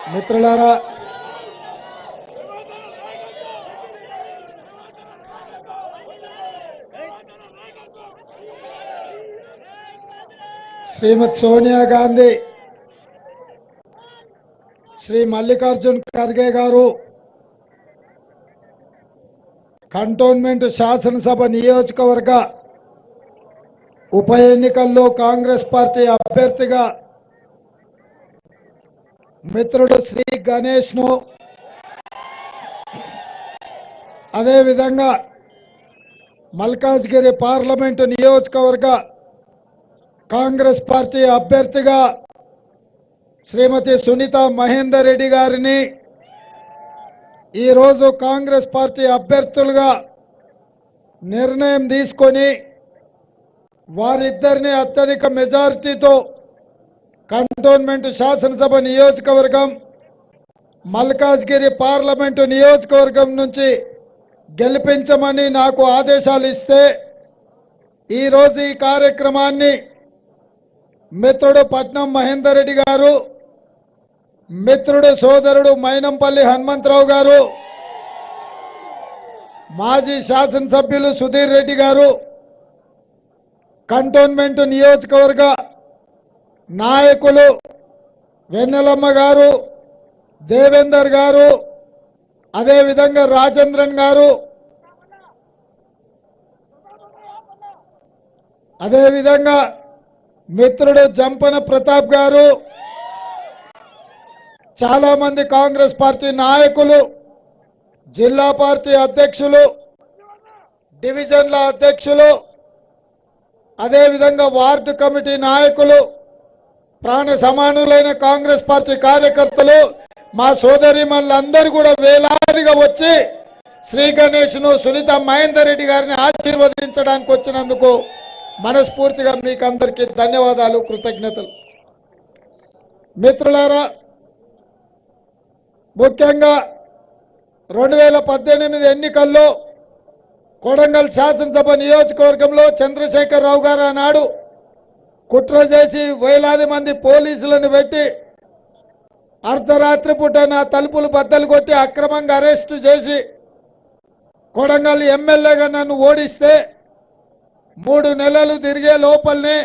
మిత్రులారా, శ్రీమతి సోనియా గాంధీ, శ్రీ మల్లికార్జున్ ఖర్గే గారు కంటోన్మెంట్ శాసనసభ నియోజకవర్గ ఉప ఎన్నికల్లో కాంగ్రెస్ పార్టీ అభ్యర్థిగా మిత్రుడు శ్రీ గణేష్ ను, అదేవిధంగా మల్కాజ్గిరి పార్లమెంటు నియోజకవర్గ కాంగ్రెస్ పార్టీ అభ్యర్థిగా శ్రీమతి సునీత మహేందర్ రెడ్డి గారిని ఈరోజు కాంగ్రెస్ పార్టీ అభ్యర్థులుగా నిర్ణయం తీసుకొని వారిద్దరిని అత్యధిక మెజారిటీతో కంటోన్మెంట్ శాసనసభ నియోజకవర్గం, మల్కాజ్గిరి పార్లమెంటు నియోజకవర్గం నుంచి గెలిపించమని నాకు ఆదేశాలు ఇస్తే ఈరోజు ఈ కార్యక్రమాన్ని మిత్రుడు పట్నం మహేందర్ రెడ్డి గారు, మిత్రుడు సోదరుడు మైనంపల్లి హనుమంతరావు గారు, మాజీ శాసనసభ్యులు సుధీర్ రెడ్డి గారు, కంటోన్మెంట్ నియోజకవర్గ నాయకులు వెన్నెలమ్మ గారు, దేవేందర్ గారు, అదేవిధంగా రాజేంద్రన్ గారు, అదేవిధంగా మిత్రుడు జంపన ప్రతాప్ గారు, చాలా మంది కాంగ్రెస్ పార్టీ నాయకులు, జిల్లా పార్టీ అధ్యక్షులు, డివిజన్ల అధ్యక్షులు, అదేవిధంగా వార్డు కమిటీ నాయకులు, ప్రాణ సమానులైన కాంగ్రెస్ పార్టీ కార్యకర్తలు, మా సోదరిమణులందరూ కూడా వేలాదిగా వచ్చి శ్రీ గణేష్ ను, సునీత మహేందర్ రెడ్డి గారిని ఆశీర్వదించడానికి వచ్చినందుకు మనస్ఫూర్తిగా మీకు అందరికీ ధన్యవాదాలు, కృతజ్ఞతలు. మిత్రులారా, ముఖ్యంగా 2018 ఎన్నికల్లో కొడంగల్ శాసనసభ నియోజకవర్గంలో చంద్రశేఖరరావు గారు ఆనాడు కుట్ర చేసి వేలాది మంది పోలీసులను పెట్టి అర్ధరాత్రి పూట నా తలుపులు బద్దలు కొట్టి అక్రమంగా అరెస్టు చేసి కొడంగల్ ఎమ్మెల్యేగా నన్ను ఓడిస్తే 3 నెలలు తిరిగే లోపలనే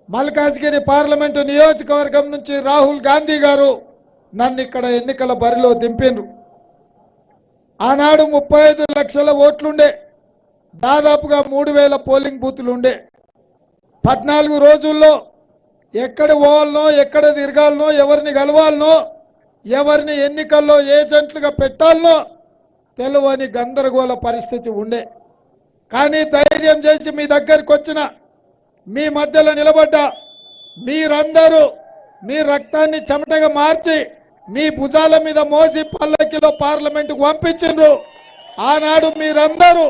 మల్కాజ్గిరి పార్లమెంటు నియోజకవర్గం నుంచి రాహుల్ గాంధీ గారు నన్ను ఇక్కడ ఎన్నికల బరిలో దింపిండ్రు. ఆనాడు 35 లక్షల ఓట్లుండే, దాదాపుగా 3000 పోలింగ్ బూతులుండే. 14 రోజుల్లో ఎక్కడ పోవాలనో, ఎక్కడ తిరగాలనో, ఎవరిని కలవాలనో, ఎవరిని ఎన్నికల్లో ఏజెంట్లుగా పెట్టాలనో తెలియని గందరగోళ పరిస్థితి ఉండే. కానీ ధైర్యం చేసి మీ దగ్గరికి వచ్చిన, మీ మధ్యలో నిలబడ్డా మీరందరూ మీ రక్తాన్ని చెమటగా మార్చి మీ భుజాల మీద మోసి పల్లకిలో పార్లమెంటుకు పంపించిండ్రు. ఆనాడు మీరందరూ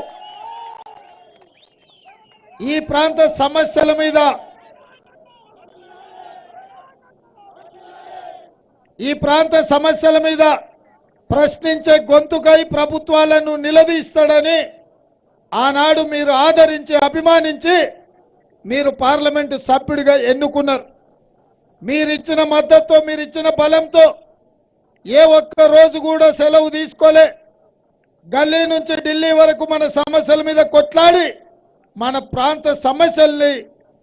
ఈ ప్రాంత సమస్యల మీద ప్రశ్నించే గొంతుకై ప్రభుత్వాలను నిలదీస్తాడని ఆనాడు మీరు ఆదరించి అభిమానించి మీరు పార్లమెంటు సభ్యుడిగా ఎన్నుకున్నారు. మీరిచ్చిన మద్దతుతో, మీరిచ్చిన బలంతో ఏ ఒక్క రోజు కూడా సెలవు తీసుకోలే. గల్లీ నుంచి ఢిల్లీ వరకు మన సమస్యల మీద కొట్లాడి మన ప్రాంత సమస్యల్ని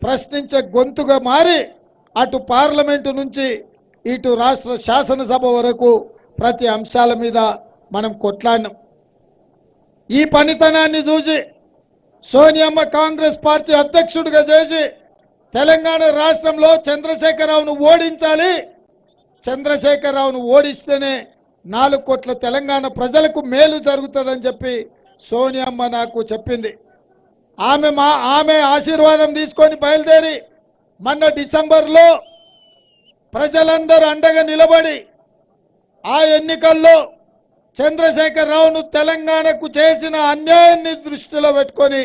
ప్రశ్నించే గొంతుగా మారి అటు పార్లమెంటు నుంచి ఇటు రాష్ట్ర శాసనసభ వరకు ప్రతి అంశాల మీద మనం కొట్లాడినాం. ఈ పనితనాన్ని చూసి సోనియమ్మ కాంగ్రెస్ పార్టీ అధ్యక్షుడిగా చేసి తెలంగాణ రాష్ట్రంలో చంద్రశేఖరరావును ఓడించాలి, చంద్రశేఖరరావును ఓడిస్తేనే 4 కోట్ల తెలంగాణ ప్రజలకు మేలు జరుగుతుందని చెప్పి సోనియమ్మ నాకు చెప్పింది. ఆమె ఆశీర్వాదం తీసుకొని బయలుదేరి మొన్న డిసెంబర్లో ప్రజలందరూ అండగా నిలబడి ఆ ఎన్నికల్లో చంద్రశేఖరరావును తెలంగాణకు చేసిన అన్యాయాన్ని దృష్టిలో పెట్టుకొని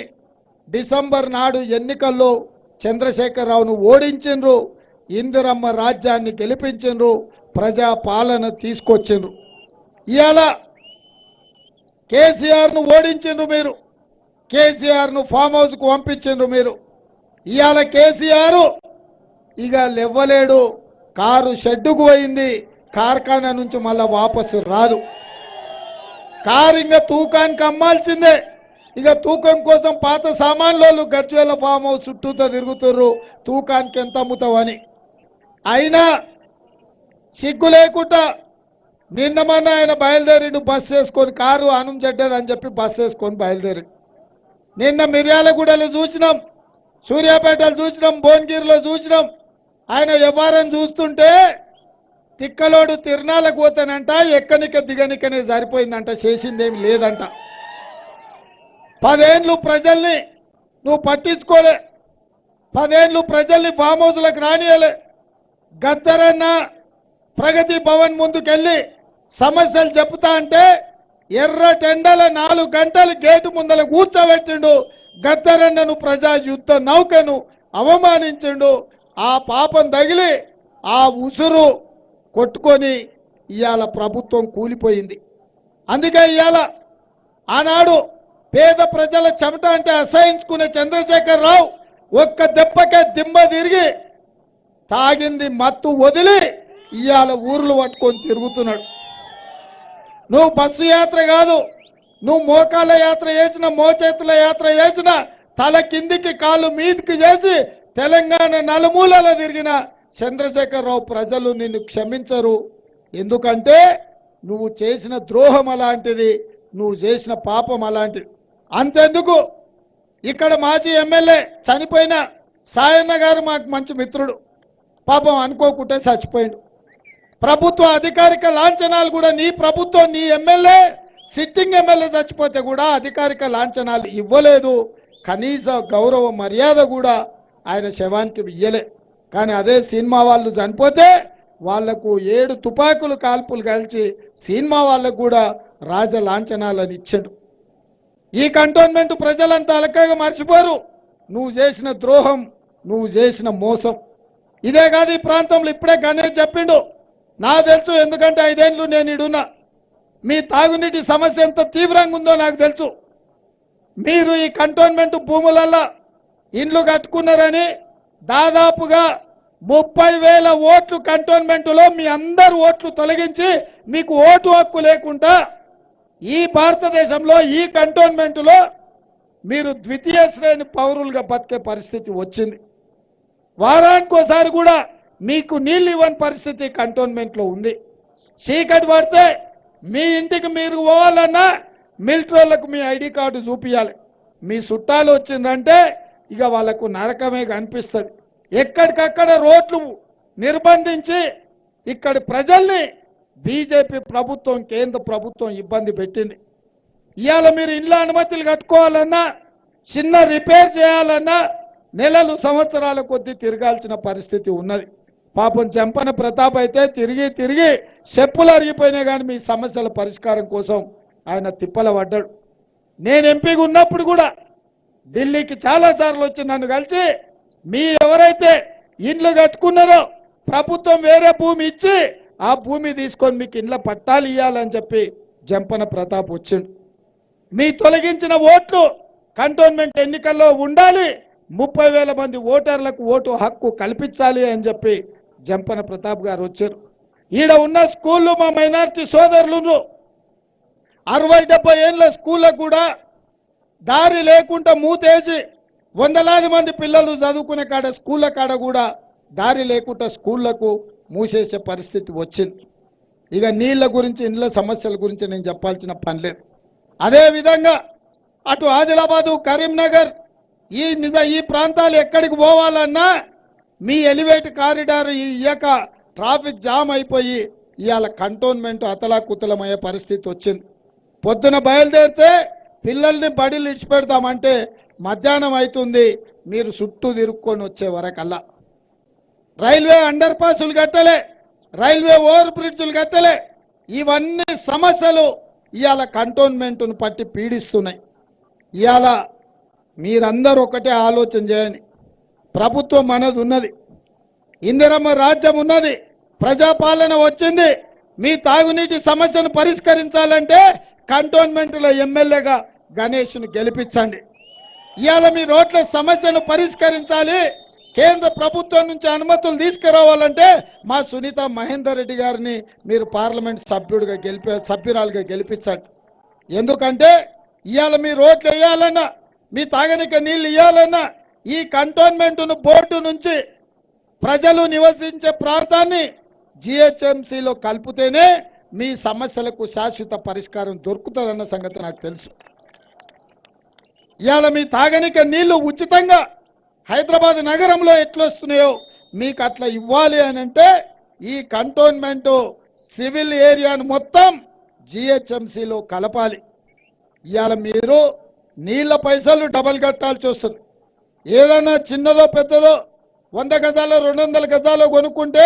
డిసెంబర్ నాడు ఎన్నికల్లో చంద్రశేఖరరావును ఓడించిండ్రు, ఇందిరమ్మ రాజ్యాన్ని గెలిపించిండ్రు, ప్రజా పాలన తీసుకొచ్చిండ్రు. ఇవాళ కేసీఆర్ను ఓడించిండ్రు మీరు, కేసీఆర్ను ఫామ్ హౌస్కు పంపించిండ్రు మీరు. ఇవాళ కేసీఆర్ ఇక లేవలేడు, కారు షెడ్డుకు పోయింది, కార్ఖానా నుంచి మళ్ళా వాపసు రాదు. కారు ఇంకా తూకానికి అమ్మాల్సిందే. ఇక తూకం కోసం పాత సామాన్లు గజ్వేల ఫామ్ హౌస్ చుట్టూతో తిరుగుతుర్రు, తూకానికి ఎంత అమ్ముతావని. అయినా సిగ్గు లేకుండా నిన్న మొన్న ఆయన బయలుదేరిండు బస్సు వేసుకొని, కారు అనం చెడ్డదని చెప్పి బస్సు వేసుకొని బయలుదేరి. నిన్న మిర్యాలగూడలో చూసినాం, సూర్యాపేటలో చూసినాం, భువనగిరిలో చూసినాం. ఆయన వ్యవహారం చూస్తుంటే తిక్కలోడు తిరణాలకు పోతానంట, ఎక్కనిక దిగనికనే సరిపోయిందంట, చేసిందేమి లేదంట. 10 ఏళ్ళు ప్రజల్ని నువ్వు పట్టించుకోలే, 10 ఏళ్ళు ప్రజల్ని ఫామ్ హౌస్లకు రానియలే. గద్దరన్న ప్రగతి భవన్ ముందుకెళ్ళి సమస్యలు చెప్తా అంటే ఎర్ర టెండల 4 గంటలు గేటు ముందల కూర్చోబెట్టిండు. గద్దరన్నను ప్రజా యుద్ధ నౌకను అవమానించిండు. ఆ పాపం తగిలి ఆ ఉసురు కొట్టుకొని ఇవాళ ప్రభుత్వం కూలిపోయింది. అందుకే ఇవాళ ఆనాడు పేద ప్రజల చెమట అంటే అసహించుకునే చంద్రశేఖర్ రావు ఒక్క దెబ్బకే దిమ్మ తిరిగి తాగింది మత్తు వదిలి ఇవాళ ఊర్లు పట్టుకొని తిరుగుతున్నాడు. నువ్వు బస్సు యాత్ర కాదు, నువ్వు మోకాళ్ళ యాత్ర చేసిన, మోచేతుల యాత్ర చేసిన, తల కిందికి కాళ్ళు మీదికి చేసి తెలంగాణ నలుమూలలో తిరిగిన చంద్రశేఖర్ రావు ప్రజలు నిన్ను క్షమించరు. ఎందుకంటే నువ్వు చేసిన ద్రోహం అలాంటిది, నువ్వు చేసిన పాపం అలాంటిది. అంతెందుకు, ఇక్కడ మాజీ ఎమ్మెల్యే చనిపోయిన సాయన్న గారు మాకు మంచి మిత్రుడు, పాపం అనుకోకుంటే చచ్చిపోయిండు. ప్రభుత్వ అధికారిక లాంఛనాలు కూడా నీ ప్రభుత్వం, నీ ఎమ్మెల్యే, సిట్టింగ్ ఎమ్మెల్యే చచ్చిపోతే కూడా అధికారిక లాంఛనాలు ఇవ్వలేదు. కనీస గౌరవ మర్యాద కూడా ఆయన శవానికి ఇయ్యలే. కానీ అదే సినిమా వాళ్ళు చనిపోతే వాళ్లకు 7 తుపాకులు కాల్పులు కాల్చి సినిమా వాళ్ళకు కూడా రాజ లాంఛనాలను ఇచ్చాడు. ఈ కంటోన్మెంట్ ప్రజలంతా అలకగా మర్చిపోరు నువ్వు చేసిన ద్రోహం, నువ్వు చేసిన మోసం. ఇదే కాదు, ఈ ప్రాంతంలో ఇప్పుడే గణేష్ చెప్పిండు, నాకు తెలుసు. ఎందుకంటే 5 ఏళ్ళు నేను ఇడున్నా. మీ తాగునీటి సమస్య ఎంత తీవ్రంగా ఉందో నాకు తెలుసు. మీరు ఈ కంటోన్మెంట్ భూములల్లో ఇండ్లు కట్టుకున్నారని దాదాపుగా 30,000 ఓట్లు కంటోన్మెంట్లో మీ అందరు ఓట్లు తొలగించి మీకు ఓటు హక్కు లేకుండా ఈ భారతదేశంలో ఈ కంటోన్మెంట్లో మీరు ద్వితీయ శ్రేణి పౌరులుగా బతికే పరిస్థితి వచ్చింది. వారానికోసారి కూడా మీకు నీళ్లు ఇవ్వని పరిస్థితి కంటోన్మెంట్లో ఉంది. చీకటి పడితే మీ ఇంటికి మీరు పోవాలన్నా మిలిటరీలకు మీ ఐడి కార్డు చూపించాలి. మీ చుట్టాలు వచ్చిందంటే ఇక వాళ్ళకు నరకమే కనిపిస్తుంది. ఎక్కడికక్కడ రోడ్లు నిర్బంధించి ఇక్కడి ప్రజల్ని బీజేపీ ప్రభుత్వం, కేంద్ర ప్రభుత్వం ఇబ్బంది పెట్టింది. ఇవాళ మీరు ఇళ్ళ అనుమతులు కట్టుకోవాలన్నా, చిన్న రిపేర్ చేయాలన్నా నెలలు సంవత్సరాల కొద్దీ తిరగాల్సిన పరిస్థితి ఉన్నది. పాపం చెంపన ప్రతాప్ అయితే తిరిగి తిరిగి చెప్పులు అరిగిపోయినా కానీ మీ సమస్యల పరిష్కారం కోసం ఆయన తిప్పల పడ్డాడు. నేను ఎంపీగా ఉన్నప్పుడు కూడా ఢిల్లీకి చాలాసార్లు వచ్చి నన్ను కలిసి మీ ఎవరైతే ఇండ్లు కట్టుకున్నారో ప్రభుత్వం వేరే భూమి ఇచ్చి ఆ భూమి తీసుకొని మీకు ఇండ్ల పట్టాలు ఇవ్వాలని చెప్పి జంపన ప్రతాప్ వచ్చిండు. మీ తొలగించిన ఓట్లు కంటోన్మెంట్ ఎన్నికల్లో ఉండాలి, 30,000 మంది ఓటర్లకు ఓటు హక్కు కల్పించాలి అని చెప్పి జంపన ప్రతాప్ గారు వచ్చారు. ఈడ ఉన్న స్కూళ్ళు మా మైనారిటీ సోదరులు 60-70 ఏళ్ళ స్కూళ్ళకు కూడా దారి లేకుండా మూతేసి వందలాది మంది పిల్లలు చదువుకునే కాడ స్కూళ్ళ కాడ కూడా దారి లేకుండా స్కూళ్లకు మూసేసే పరిస్థితి వచ్చింది. ఇక నీళ్ల గురించి, ఇండ్ల సమస్యల గురించి నేను చెప్పాల్సిన పని లేదు. అదేవిధంగా అటు ఆదిలాబాదు, కరీంనగర్ ఈ ప్రాంతాలు ఎక్కడికి పోవాలన్నా మీ ఎలివేట్ కారిడార్ ఇయ్యక ట్రాఫిక్ జామ్ అయిపోయి ఇవాళ కంటోన్మెంట్ అతలాకుతలమయ్యే పరిస్థితి వచ్చింది. పొద్దున బయలుదేరితే పిల్లల్ని బడిలు ఇడిచిపెడతామంటే మధ్యాహ్నం అవుతుంది, మీరు చుట్టూ తిరుక్కొని వచ్చే వరకల్లా. రైల్వే అండర్ పాసులు కట్టలే, రైల్వే ఓవర్ బ్రిడ్జ్లు కట్టలే. ఇవన్నీ సమస్యలు ఇవాళ కంటోన్మెంట్ను పట్టి పీడిస్తున్నాయి. ఇవాళ మీరందరూ ఒకటే ఆలోచన చేయండి. ప్రభుత్వం మనది ఉన్నది, ఇందిరమ్మ రాజ్యం ఉన్నది, ప్రజాపాలన వచ్చింది. మీ తాగునీటి సమస్యను పరిష్కరించాలంటే కంటోన్మెంట్లో ఎమ్మెల్యేగా గణేష్ను గెలిపించండి. ఇవాళ మీ రోడ్ల సమస్యను పరిష్కరించాలి, కేంద్ర ప్రభుత్వం నుంచి అనుమతులు తీసుకురావాలంటే మా సునీత మహేందర్ రెడ్డి గారిని మీరు పార్లమెంట్ సభ్యురాలుగా గెలిపించండి. ఎందుకంటే ఇవాళ మీ రోడ్లు వేయాలన్నా, మీ తాగనిక నీళ్లు ఇవ్వాలన్నా ఈ కంటోన్మెంట్ను బోర్డు నుంచి ప్రజలు నివసించే ప్రాంతాన్ని జిహెచ్ఎంసీలో కలిపితేనే మీ సమస్యలకు శాశ్వత పరిష్కారం దొరుకుతుందన్న సంగతి నాకు తెలుసు. ఇవాళ మీ తాగనిక నీళ్లు ఉచితంగా హైదరాబాద్ నగరంలో ఎట్లొస్తున్నాయో మీకు అట్లా ఇవ్వాలి అని అంటే ఈ కంటోన్మెంట్ సివిల్ ఏరియాను మొత్తం జిహెచ్ఎంసీలో కలపాలి. ఇవాళ మీరు నీళ్ల పైసలు డబల్ కట్టాల్సి వస్తుంది. ఏదైనా చిన్నదో పెద్దదో 100 గజాలు 200 గజాలు కొనుక్కుంటే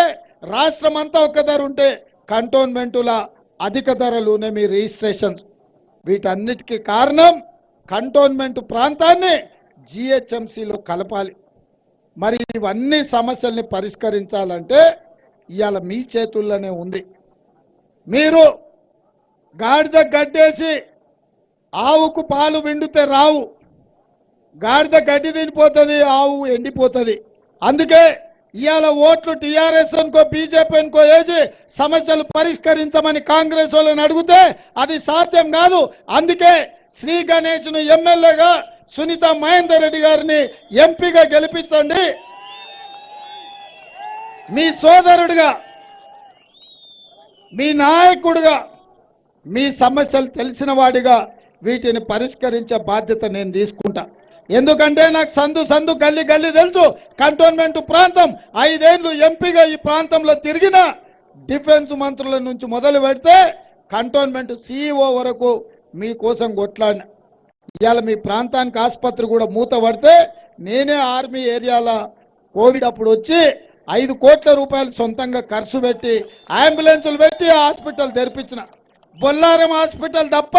రాష్ట్రం అంతా ఒక్క ధర ఉంటే కంటోన్మెంటుల అధిక ధరలునే మీ రిజిస్ట్రేషన్. వీటన్నిటికీ కారణం కంటోన్మెంట్ ప్రాంతాన్ని జిహెచ్ఎంసీలో కలపాలి. మరి ఇవన్నీ సమస్యల్ని పరిష్కరించాలంటే ఇవాళ మీ చేతుల్లోనే ఉంది. మీరు గాడిద గడ్డేసి ఆవుకు పాలు విండితే రావు, గాడిద గడ్డి తినిపోతుంది, ఆవు ఎండిపోతుంది. అందుకే ఇవాళ ఓట్లు టీఆర్ఎస్ అనుకో బీజేపీ అనుకో వేసి సమస్యలు పరిష్కరించమని కాంగ్రెస్ వాళ్ళని అడిగితే అది సాధ్యం కాదు. అందుకే శ్రీ గణేష్ను ఎమ్మెల్యేగా సునీత మహేందర్ రెడ్డి గారిని ఎంపీగా గెలిపించండి. మీ సోదరుడిగా, మీ నాయకుడిగా, మీ సమస్యలు తెలిసిన వాడిగా వీటిని పరిష్కరించే బాధ్యత నేను తీసుకుంటా. ఎందుకంటే నాకు సందు గల్లీ తెలుసు. కంటోన్మెంట్ ప్రాంతం 5 ఏళ్లు ఎంపీగా ఈ ప్రాంతంలో తిరిగిన డిఫెన్స్ మంత్రుల నుంచి మొదలు పెడితే కంటోన్మెంట్ సీఈఓ వరకు మీకోసం కొట్లాడిన. ఇవాళ మీ ప్రాంతానికి ఆసుపత్రి కూడా మూత పడితే నేనే ఆర్మీ ఏరియాలో కోవిడ్ అప్పుడు వచ్చి 5 కోట్ల రూపాయలు సొంతంగా ఖర్చు పెట్టి అంబులెన్సులు పెట్టి హాస్పిటల్ తెరిపించిన. బొల్లారం హాస్పిటల్ తప్ప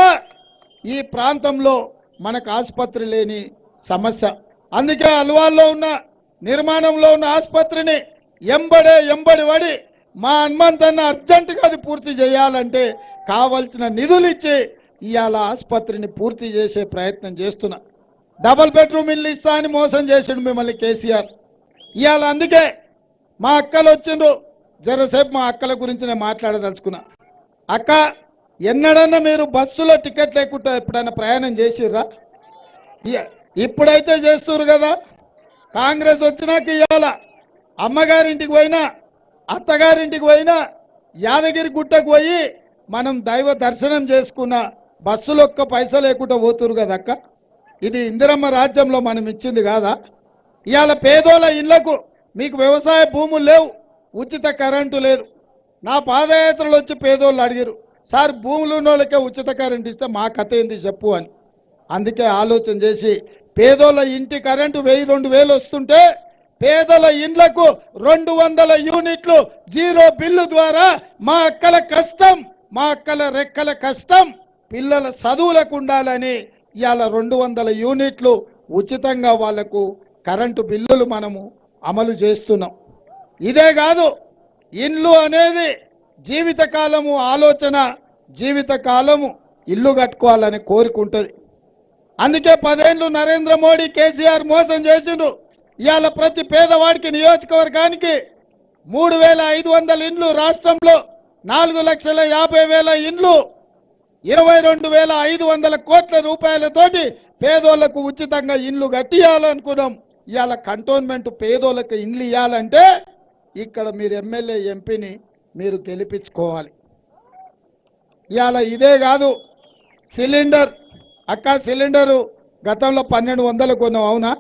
ఈ ప్రాంతంలో మనకు ఆసుపత్రి లేని సమస్య. అందుకే అల్వాల్లో ఉన్న నిర్మాణంలో ఉన్న ఆసుపత్రిని ఎంబడి పడి మా హనుమంతన్న అర్జెంటుగా అది పూర్తి చేయాలంటే కావలసిన నిధులు ఇచ్చి ఇవాళ ఆసుపత్రిని పూర్తి చేసే ప్రయత్నం చేస్తున్నా. డబుల్ బెడ్రూమ్ ఇల్లు ఇస్తా అని మోసం చేసిండు మిమ్మల్ని కేసీఆర్. ఇవాళ అందుకే మా అక్కలు వచ్చిండ్రు. జరసేపు మా అక్కల గురించి నేను మాట్లాడదలుచుకున్నా. అక్క, ఎన్నడన్నా మీరు బస్సులో టికెట్ లేకుండా ఎప్పుడైనా ప్రయాణం చేసిర్రా? ఇప్పుడైతే చేస్తున్నారు కదా. కాంగ్రెస్ వచ్చినాక ఇవాళ అమ్మగారింటికి పోయినా, అత్తగారింటికి పోయినా, యాదగిరి గుట్టకు పోయి మనం దైవ దర్శనం చేసుకున్న బస్సులు ఒక్క పైసా లేకుండా పోతురు కదా అక్క. ఇది ఇందిరమ్మ రాజ్యంలో మనం ఇచ్చింది కాదా? ఇవాళ పేదోళ్ళ ఇళ్లకు మీకు వ్యవసాయ భూములు లేవు, ఉచిత కరెంటు లేదు. నా పాదయాత్రలు వచ్చి పేదోళ్ళు అడిగారు, సార్ భూములు ఉన్న వాళ్ళకే ఉచిత కరెంటు ఇస్తే మా కథ ఏంది చెప్పు అని. అందుకే ఆలోచన చేసి పేదోళ్ళ ఇంటి కరెంటు 1000-2000 వస్తుంటే పేదల ఇండ్లకు 200 యూనిట్లు జీరో బిల్లు ద్వారా మా అక్కల కష్టం, మా అక్కల రెక్కల కష్టం పిల్లల చదువులకు ఉండాలని ఇవాళ 200 యూనిట్లు ఉచితంగా వాళ్లకు కరెంటు బిల్లులు మనము అమలు చేస్తున్నాం. ఇదే కాదు, ఇల్లు అనేది జీవితకాలము ఆలోచన, జీవితకాలము ఇల్లు కట్టుకోవాలని కోరుకుంటుంది. అందుకే 10 ఏళ్లు నరేంద్ర మోడీ కేసీఆర్ మోసం చేసిండు. ఇవాళ ప్రతి పేదవాడికి నియోజకవర్గానికి 3500 ఇండ్లు, రాష్ట్రంలో 4,50,000 ఇండ్లు, 22,500 కోట్ల రూపాయలతోటి పేదోళ్లకు ఉచితంగా ఇండ్లు కట్టియాలనుకున్నాం. ఇవాళ కంటోన్మెంట్ పేదోళ్లకు ఇండ్లు ఇవ్వాలంటే ఇక్కడ మీరు ఎమ్మెల్యే ఎంపీని మీరు గెలిపించుకోవాలి. ఇవాళ ఇదే కాదు, సిలిండర్ అక్క, సిలిండరు గతంలో 1200 కొన్నాం, అవునా?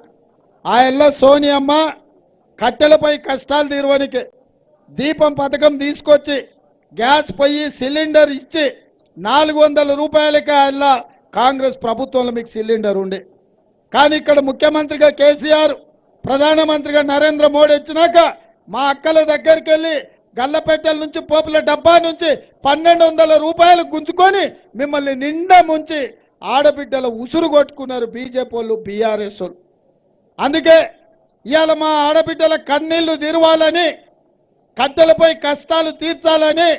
ఆ ఎల్ల సోనియమ్మ కట్టెలపై కష్టాలు తీరవనికి దీపం పథకం తీసుకొచ్చి గ్యాస్ పొయ్యి సిలిండర్ ఇచ్చి 400 రూపాయలకే ఆ కాంగ్రెస్ ప్రభుత్వంలో మీకు సిలిండర్ ఉండే. కానీ ఇక్కడ ముఖ్యమంత్రిగా కేసీఆర్, ప్రధానమంత్రిగా నరేంద్ర మోడీ వచ్చినాక మా అక్కల దగ్గరికి వెళ్ళి గల్లపెట్టెల నుంచి పోపుల డబ్బా నుంచి 1200 రూపాయలు గుంజుకొని మిమ్మల్ని నిండా ముంచి ఆడబిడ్డల ఉసురు కొట్టుకున్నారు బీజేపీ వాళ్ళు, బీఆర్ఎస్ వాళ్ళు. అందుకే ఇవాళ మా ఆడబిడ్డల కన్నీళ్లు తీరవాలని, కట్టెలపై కష్టాలు తీర్చాలని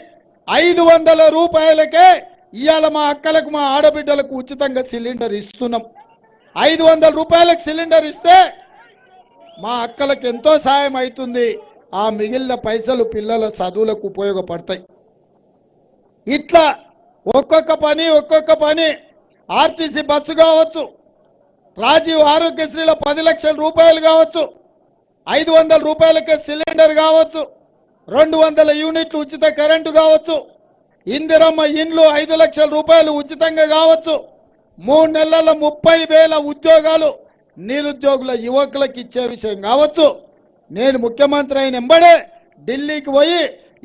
500 రూపాయలకే ఇవాళ మా అక్కలకు, మా ఆడబిడ్డలకు ఉచితంగా సిలిండర్ ఇస్తున్నాం. 500 రూపాయలకు సిలిండర్ ఇస్తే మా అక్కలకు ఎంతో సాయం అవుతుంది. ఆ మిగిలిన పైసలు పిల్లల చదువులకు ఉపయోగపడతాయి. ఇట్లా ఒక్కొక్క పని ఆర్టీసీ బస్సు కావచ్చు, రాజీవ్ ఆరోగ్యశ్రీలో 10 లక్షల రూపాయలు కావచ్చు, 500 రూపాయలకే సిలిండర్ కావచ్చు, 200 యూనిట్లు ఉచిత కరెంటు కావచ్చు, ఇందిరమ్మ ఇండ్లు 5 లక్షల రూపాయలు ఉచితంగా కావచ్చు, 3 నెలల 30,000 ఉద్యోగాలు నిరుద్యోగుల యువకులకు ఇచ్చే విషయం కావచ్చు. నేను ముఖ్యమంత్రి అయిన ఎంబడే ఢిల్లీకి పోయి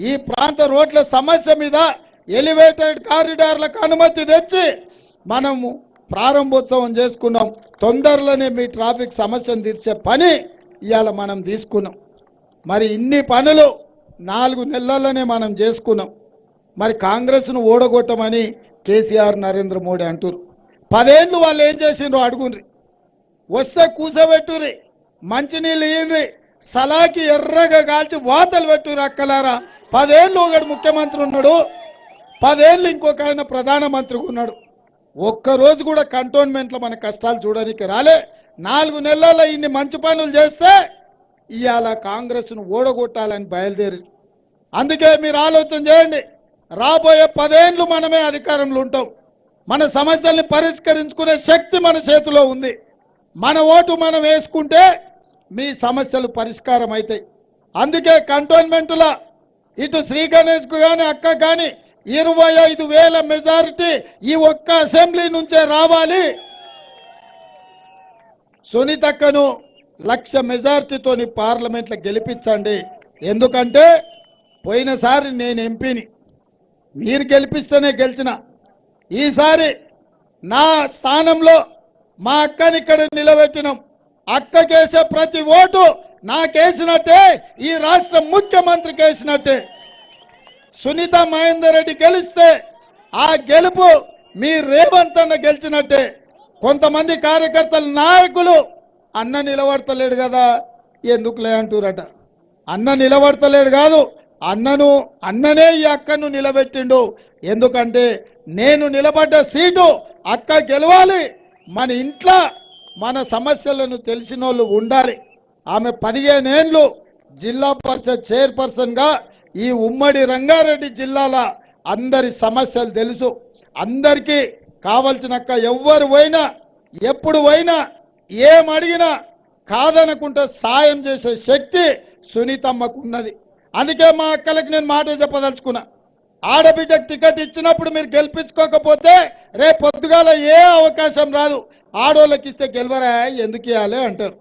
ఈ ప్రాంత రోడ్ల సమస్య మీద ఎలివేటెడ్ కారిడార్లకు అనుమతి తెచ్చి మనము ప్రారంభోత్సవం చేసుకున్నాం. తొందరలోనే మీ ట్రాఫిక్ సమస్యను తీర్చే పని ఇవాళ మనం తీసుకున్నాం. మరి ఇన్ని పనులు 4 నెలల్లోనే మనం చేసుకున్నాం. మరి కాంగ్రెస్ను ఓడగొట్టమని కేసీఆర్ నరేంద్ర మోడీ అంటారు. 10 ఏళ్ళు వాళ్ళు ఏం చేసిండ్రో అడుగుండ్రి. వస్తే కూసబెట్టుర్రి, మంచినీళ్ళు ఇయ్యండ్రి, సలాకి ఎర్రగా కాల్చి వాతలు పెట్టుర్రి. అక్కలారా 10 ఏళ్ళు ఒకడు ముఖ్యమంత్రి ఉన్నాడు, 10 ఏళ్ళు ఇంకొక ఆయన ప్రధానమంత్రిగా ఉన్నాడు. ఒక్కరోజు కూడా కంటోన్మెంట్లో మన కష్టాలు చూడడానికి రాలే. 4 నెలల్లో ఇన్ని మంచి పనులు చేస్తే ఇవాళ కాంగ్రెస్ను ఓడగొట్టాలని బయలుదేరి. అందుకే మీరు ఆలోచన చేయండి. రాబోయే 10 ఏళ్ళు మనమే అధికారంలో ఉంటాం. మన సమస్యల్ని పరిష్కరించుకునే శక్తి మన చేతిలో ఉంది. మన ఓటు మనం వేసుకుంటే మీ సమస్యలు పరిష్కారం అవుతాయి. అందుకే కంటోన్మెంట్లో ఇటు శ్రీ గణేష్కు కానీ అక్క కానీ 25,000 మెజారిటీ ఈ ఒక్క అసెంబ్లీ నుంచే రావాలి. సునీతక్కను 1,00,000 మెజారిటీతోని పార్లమెంట్లో గెలిపించండి. ఎందుకంటే పోయినసారి నేను ఎంపీని, మీరు గెలిపిస్తేనే గెలిచిన. ఈసారి నా స్థానంలో మా అక్కని ఇక్కడ నిలబెట్టినాం. అక్కకేసే ప్రతి ఓటు నాకేసినట్టే, ఈ రాష్ట్ర ముఖ్యమంత్రికి వేసినట్టే. సునీత మహేందర్ రెడ్డి గెలిస్తే ఆ గెలుపు మీ రేవంత్ అన్న గెలిచినట్టే. కొంతమంది కార్యకర్తల నాయకులు అన్న నిలబడతలేడు కదా ఎందుకులే అంటురట. అన్న నిలబడతలేడు కాదు, అన్ననే ఈ అక్కను నిలబెట్టిండు. ఎందుకంటే నేను నిలబడ్డ సీటు అక్క గెలవాలి. మన ఇంట్లో మన సమస్యలను తెలిసిన వాళ్ళు ఉండాలి. ఆమె 15 ఏళ్ళు జిల్లా పరిషత్ చైర్పర్సన్ గా ఈ ఉమ్మడి రంగారెడ్డి జిల్లాల అందరి సమస్యలు తెలుసు. అందరికీ కావలసినక్క ఎవ్వరు పోయినా ఎప్పుడు పోయినా ఏం అడిగినా కాదనుకుంటే సాయం చేసే శక్తి సునీతమ్మకు ఉన్నది. అందుకే మా అక్కలకు నేను మాట చెప్పదలుచుకున్నా. ఆడబిడ్డకు టికెట్ ఇచ్చినప్పుడు మీరు గెలిపించుకోకపోతే రేపు పొద్దుగాల ఏ అవకాశం రాదు. ఆడోళ్ళకి ఇస్తే గెలవరా ఎందుకు ఇవ్వాలి అంటారు.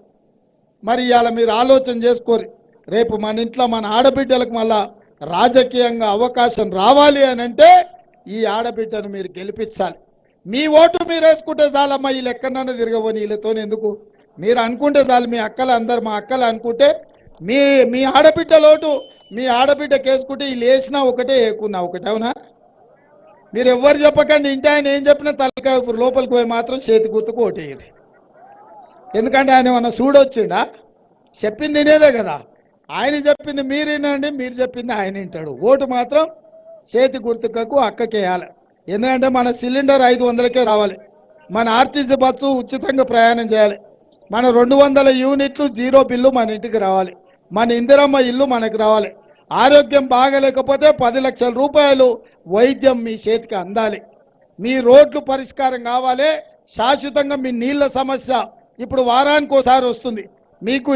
మరి ఇవాళ మీరు ఆలోచన చేసుకోరు. రేపు మన ఇంట్లో మన ఆడబిడ్డలకు మళ్ళా రాజకీయంగా అవకాశం రావాలి అని అంటే ఈ ఆడబిడ్డను మీరు గెలిపించాలి. మీ ఓటు మీరు వేసుకుంటే చాలమ్మా, వీళ్ళు ఎక్కడన్నా తిరగబోని వీళ్ళతో ఎందుకు మీరు అనుకుంటే చాలు. మీ అక్కలు అందరు మా అక్కలు అనుకుంటే మీ ఆడబిడ్డ లోటు మీ ఆడబిడ్డకి వేసుకుంటే వీళ్ళు వేసినా ఒకటే వేయకున్నా ఒకటే. అవునా? మీరు ఎవ్వరు చెప్పకండి. ఇంటి ఆయన ఏం చెప్పినా తలకాయ లోపలికి పోయి మాత్రం చేతి గుర్తుకు ఓటేయాలి. ఎందుకంటే ఆయన ఏమన్నా చూడొచ్చిండా? చెప్పింది వినేదే కదా. ఆయన చెప్పింది మీరు వినండి, మీరు చెప్పింది ఆయన వింటాడు. ఓటు మాత్రం చేతి గుర్తుకు అక్కకేయాలి. ఎందుకంటే మన సిలిండర్ 500కే రావాలి, మన ఆర్టీసీ బస్సు ఉచితంగా ప్రయాణం చేయాలి, మన 200 యూనిట్లు జీరో బిల్లు మన ఇంటికి రావాలి, మన ఇందిరమ్మ ఇల్లు మనకు రావాలి. ఆరోగ్యం బాగలేకపోతే 10 లక్షల రూపాయలు వైద్యం మీ చేతికి అందాలి. మీ రోడ్లు పరిష్కారం కావాలి. శాశ్వతంగా మీ నీళ్ల సమస్య ఇప్పుడు వారానికి ఒకసారి వస్తుంది. మీకు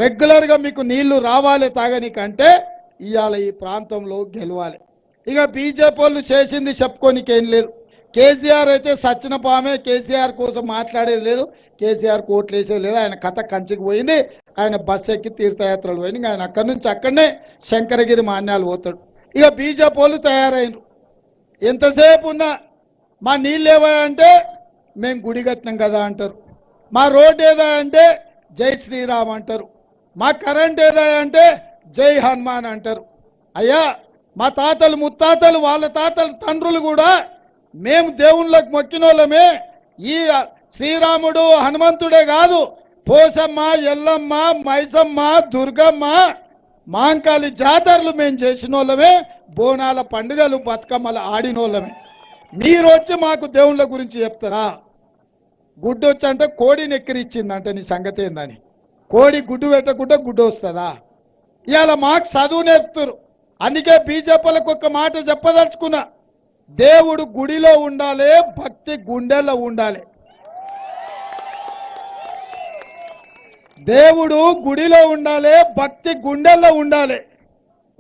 రెగ్యులర్గా మీకు నీళ్లు రావాలి తాగనికంటే ఇవాళ ఈ ప్రాంతంలో గెలవాలి. ఇక బీజేపీ వాళ్ళు చేసింది చెప్పుకోనికేం లేదు. కేసీఆర్ అయితే సచ్చిన పామే, కేసీఆర్ కోసం మాట్లాడేది లేదు, కేసీఆర్ కోట్లు వేసేది లేదు. ఆయన కథ కంచికి పోయింది. ఆయన బస్సు ఎక్కి తీర్థయాత్రలు పోయింది. ఆయన అక్కడి నుంచి అక్కడనే శంకరగిరి మాన్యాలు పోతాడు. ఇక బీజేపీ వాళ్ళు తయారైనరు. ఎంతసేపు ఉన్నా మా నీళ్ళు ఏవా అంటే మేము గుడి కట్టినాం కదా అంటారు, మా రోడ్ ఏదా అంటే జై శ్రీరామ్ అంటారు, మా కరెంట్ ఏదా అంటే జై హనుమాన్ అంటారు. అయ్యా మా తాతలు ముత్తాతలు వాళ్ళ తాతలు తండ్రులు కూడా మేము దేవుళ్ళకు మొక్కినోళ్ళమే. ఈ శ్రీరాముడు హనుమంతుడే కాదు, పోసమ్మ, ఎల్లమ్మ, మైసమ్మ, దుర్గమ్మ, మాంకాళి జాతరలు మేము చేసినోళ్ళమే, బోనాల పండుగలు బతుకమ్మలు ఆడినోళ్ళమే. మీరు వచ్చి మాకు దేవుళ్ళ గురించి చెప్తారా? గుడ్డొచ్చి అంటే కోడిని ఎక్కిరిచ్చిందంటే నీ సంగతి ఏందని. కోడి గుడ్డు పెట్టకుండా గుడ్డు వస్తుందా? ఇవాళ మాకు చదువు నేర్పుతారు. అందుకే బీజేపీలకు ఒక మాట చెప్పదలుచుకున్నా, దేవుడు గుడిలో ఉండాలి, భక్తి గుండెల్లో ఉండాలి. దేవుడు గుడిలో ఉండాలి, భక్తి గుండెల్లో ఉండాలి.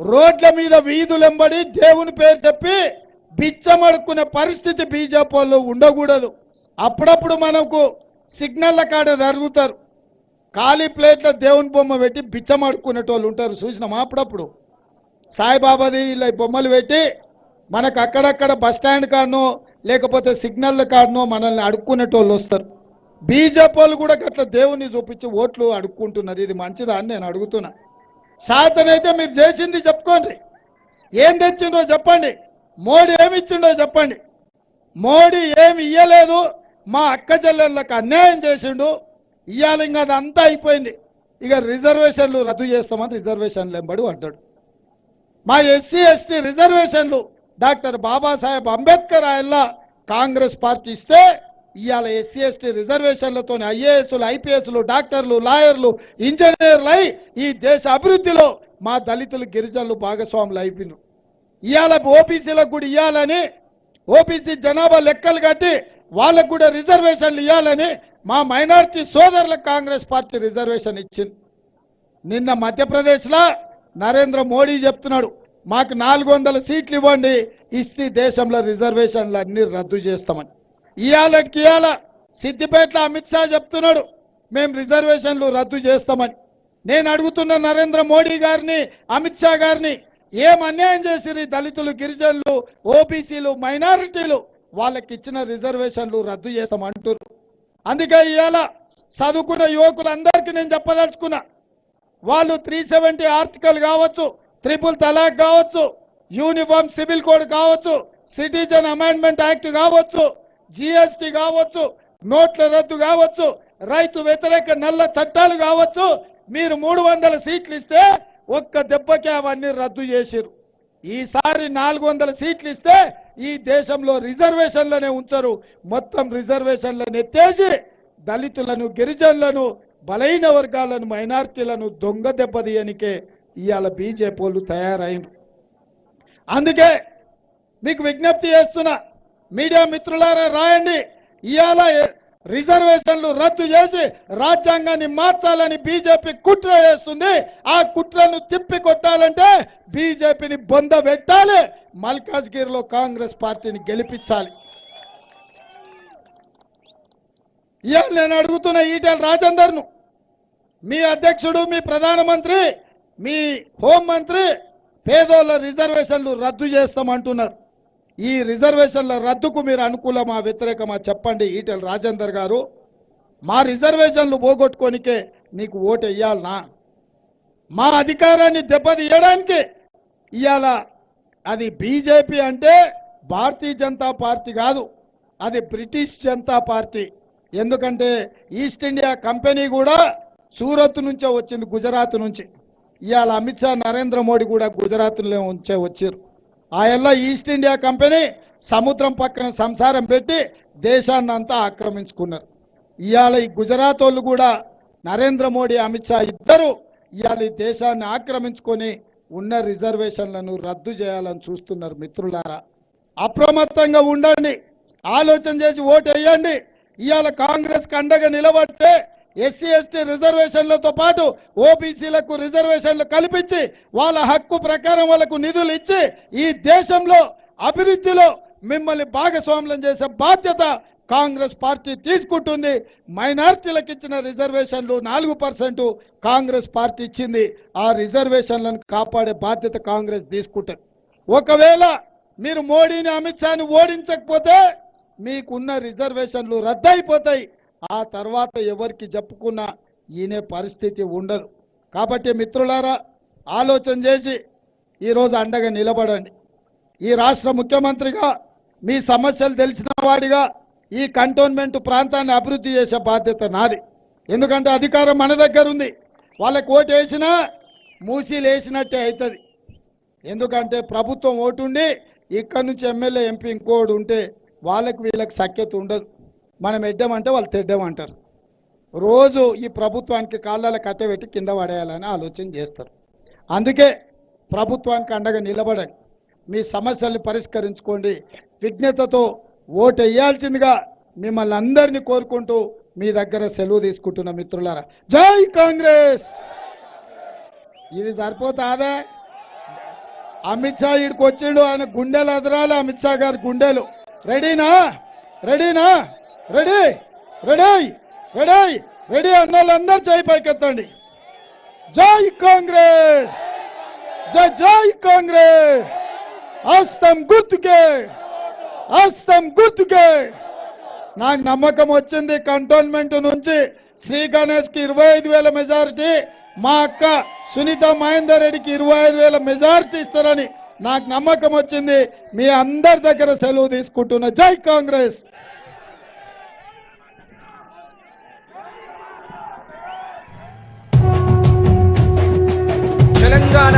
రోడ్ల మీద వీధులెంబడి దేవుని పేరు చెప్పి బిచ్చమడుకునే పరిస్థితి బీజేపీ వాళ్ళు ఉండకూడదు. అప్పుడప్పుడు మనకు సిగ్నల్ల కాడ జరుగుతారు, ఖాళీ ప్లేట్ల దేవుని బొమ్మ పెట్టి బిచ్చమడుకునేటోళ్ళు ఉంటారు, చూసినామా? అప్పుడప్పుడు సాయిబాబాది ఇలా బొమ్మలు పెట్టి మనకు అక్కడక్కడ బస్ స్టాండ్ కాడనో లేకపోతే సిగ్నల్ కాడనో మనల్ని అడుక్కునేటోళ్ళు వస్తారు. బీజేపీ వాళ్ళు కూడా అట్లా దేవుని చూపించి ఓట్లు అడుక్కుంటున్నారు. ఇది మంచిదా అని నేను అడుగుతున్నా. సాతనైతే మీరు చేసింది చెప్పుకోండి, ఏం తెచ్చిండో చెప్పండి, మోడీ ఏమి ఇచ్చిండో చెప్పండి. మోడీ ఏమి ఇయ్యలేదు, మా అక్క చెల్లెళ్ళకు అన్యాయం చేసిండు. ఇయ్యాలి, ఇంకా అదంతా అయిపోయింది. ఇక రిజర్వేషన్లు రద్దు చేస్తామని రిజర్వేషన్లు ఎంబడి పడ్డాడు. మా ఎస్సీ ఎస్టీ రిజర్వేషన్లు డాక్టర్ బాబాసాహెబ్ అంబేద్కర్ ఆయనలా కాంగ్రెస్ పార్టీ ఇస్తే ఇవాళ ఎస్సీ ఎస్టీ రిజర్వేషన్లతో ఐఏఎస్లు ఐపీఎస్లు డాక్టర్లు లాయర్లు ఇంజనీర్లు అయి ఈ దేశ అభివృద్ధిలో మా దళితులు గిరిజనులు భాగస్వాములు అయిపోయినారు. ఇవాళ ఓబీసీలకు కూడా ఇవ్వాలని, ఓబీసీ జనాభా లెక్కలు కట్టి వాళ్ళకు కూడా రిజర్వేషన్లు ఇవ్వాలని మా మైనారిటీ సోదరులకు కాంగ్రెస్ పార్టీ రిజర్వేషన్ ఇచ్చింది. నిన్న మధ్యప్రదేశ్లో నరేంద్ర మోడీ చెప్తున్నాడు, మాకు 400 సీట్లు ఇవ్వండి, ఇస్తే దేశంలో రిజర్వేషన్లు అన్ని రద్దు చేస్తామని. ఇవాళ సిద్దిపేటలో అమిత్ షా చెప్తున్నాడు, మేము రిజర్వేషన్లు రద్దు చేస్తామని. నేను అడుగుతున్న నరేంద్ర మోడీ గారిని, అమిత్ షా గారిని, ఏం అన్యాయం చేసిరు దళితులు, గిరిజనులు, ఓబీసీలు, మైనారిటీలు? వాళ్ళకి ఇచ్చిన రిజర్వేషన్లు రద్దు చేస్తామంటున్నారు. అందుకే ఇవాళ చదువుకున్న యువకులందరికీ నేను చెప్పదలుచుకున్నా, వాళ్ళు 370 ఆర్టికల్ కావచ్చు, ట్రిపుల్ తలాక్ కావచ్చు, యూనిఫామ్ సివిల్ కోడ్ కావచ్చు, సిటిజన్ అమెండ్మెంట్ యాక్ట్ కావచ్చు, జీఎస్టీ కావచ్చు, నోట్ల రద్దు కావచ్చు, రైతు వ్యతిరేక నల్ల చట్టాలు కావచ్చు, మీరు 300 సీట్లు ఇస్తే ఒక్క దెబ్బకే అవన్నీ రద్దు చేసిరు. ఈసారి 400 సీట్లు ఇస్తే ఈ దేశంలో రిజర్వేషన్లనే ఉంచరు, మొత్తం రిజర్వేషన్లను ఎత్తేసి దళితులను, గిరిజనులను, బలైన వర్గాలను, మైనార్టీలను దొంగ దెబ్బతీయనికే ఇవాళ బీజేపీ వాళ్ళు తయారైన. అందుకే మీకు విజ్ఞప్తి చేస్తున్నా, మీడియా మిత్రులారా రాయండి, ఇవాళ రిజర్వేషన్లు రద్దు చేసి రాజ్యాంగాన్ని మార్చాలని బీజేపీ కుట్ర చేస్తుంది. ఆ కుట్రను తిప్పి కొట్టాలంటే బీజేపీని బొంద పెట్టాలి, మల్కాజ్గిరిలో కాంగ్రెస్ పార్టీని గెలిపించాలి. ఇవాళ నేను అడుగుతున్న ఈటెల రాజేందర్ను, మీ అధ్యక్షుడు, మీ ప్రధానమంత్రి, మీ హోంమంత్రి పేదోళ్ళ రిజర్వేషన్లు రద్దు చేస్తామంటున్నారు. ఈ రిజర్వేషన్ల రద్దుకు మీరు అనుకూలమా వ్యతిరేకమా చెప్పండి. ఈటెల రాజేందర్ గారు, మా రిజర్వేషన్లు పోగొట్టుకోనికే నీకు ఓటు వేయాలనా? మా అధికారాన్ని దెబ్బతీయడానికి ఇవాళ అది బీజేపీ అంటే భారతీయ జనతా పార్టీ కాదు, అది బ్రిటిష్ జనతా పార్టీ. ఎందుకంటే ఈస్ట్ ఇండియా కంపెనీ కూడా సూరత్ నుంచే వచ్చింది, గుజరాత్ నుంచి. ఇవాళ అమిత్ షా, నరేంద్ర మోడీ కూడా గుజరాత్లో ఉంచే వచ్చారు. ఆయల్లా ఈస్ట్ ఇండియా కంపెనీ సముద్రం పక్కన సంసారం పెట్టి దేశాన్ని అంతా ఆక్రమించుకున్నారు. ఇవాళ ఈ గుజరాత్ వాళ్ళు కూడా నరేంద్ర మోడీ, అమిత్ షా ఇద్దరు ఇవాళ ఈ దేశాన్ని ఆక్రమించుకొని ఉన్న రిజర్వేషన్లను రద్దు చేయాలని చూస్తున్నారు. మిత్రులారా, అప్రమత్తంగా ఉండండి, ఆలోచన చేసి ఓటు వేయండి. ఇవాళ కాంగ్రెస్ అండగా నిలబడితే ఎస్సీ ఎస్టీ రిజర్వేషన్లతో పాటు ఓబీసీలకు రిజర్వేషన్లు కల్పించి వాళ్ళ హక్కు ప్రకారం వాళ్ళకు నిధులు ఇచ్చి ఈ దేశంలో అభివృద్ధిలో మిమ్మల్ని భాగస్వామ్యం చేసే బాధ్యత కాంగ్రెస్ పార్టీ తీసుకుంటుంది. మైనారిటీలకు ఇచ్చిన రిజర్వేషన్లు 4% కాంగ్రెస్ పార్టీ ఇచ్చింది. ఆ రిజర్వేషన్లను కాపాడే బాధ్యత కాంగ్రెస్ తీసుకుంటుంది. ఒకవేళ మీరు మోడీని, అమిత్ షాని ఓడించకపోతే మీకున్న రిజర్వేషన్లు రద్దయిపోతాయి. ఆ తర్వాత ఎవరికి చెప్పుకున్నా ఈయనే పరిస్థితి ఉండదు. కాబట్టి మిత్రులారా, ఆలోచన చేసి ఈరోజు అండగా నిలబడండి. ఈ రాష్ట్ర ముఖ్యమంత్రిగా మీ సమస్యలు తెలిసిన వాడిగా ఈ కంటోన్మెంట్ ప్రాంతాన్ని అభివృద్ధి చేసే బాధ్యత నాది. ఎందుకంటే అధికారం మన దగ్గర ఉంది. వాళ్ళకి ఓటు వేసినా మూసీలు వేసినట్టే అవుతుంది. ఎందుకంటే ప్రభుత్వం ఓటుండి ఇక్కడి నుంచి ఎమ్మెల్యే, ఎంపీ ఇంకోడు ఉంటే వాళ్ళకి వీళ్ళకి సఖ్యత ఉండదు. మనం ఎడ్డామంటే వాళ్ళు తెడ్డామంటారు. రోజు ఈ ప్రభుత్వానికి కాళ్ళ కట్టబెట్టి కింద పడేయాలని ఆలోచన చేస్తారు. అందుకే ప్రభుత్వానికి అండగా నిలబడండి, మీ సమస్యల్ని పరిష్కరించుకోండి, విజ్ఞతతో ఓటు వేయాల్సిందిగా మిమ్మల్ని అందరినీ కోరుకుంటూ మీ దగ్గర సెలవు తీసుకుంటున్న మిత్రులారా, జై కాంగ్రెస్. ఇది సరిపోతాదా? అమిత్ షా ఇక్కడికి వచ్చిండు, ఆయన గుండెలు అదరాలి. అమిత్ షా గారి గుండెలు. రెడీనా? రెడీనా? రెడీ రెడీ రెడీ రెడీ అన్న వాళ్ళందరూ జై పైకెత్తండి. జై కాంగ్రెస్, జై జై కాంగ్రెస్. హస్తం గుర్తుకే, హస్తం గుర్తుకే. నాకు నమ్మకం వచ్చింది, కంటోన్మెంట్ నుంచి శ్రీ గణేష్ కి 25,000 మెజారిటీ, మా అక్క సునీత మహేందర్ రెడ్డికి 25,000 మెజారిటీ ఇస్తారని నాకు నమ్మకం వచ్చింది. మీ అందరి దగ్గర సెలవు తీసుకుంటున్నా. జై కాంగ్రెస్. తెలంగాణ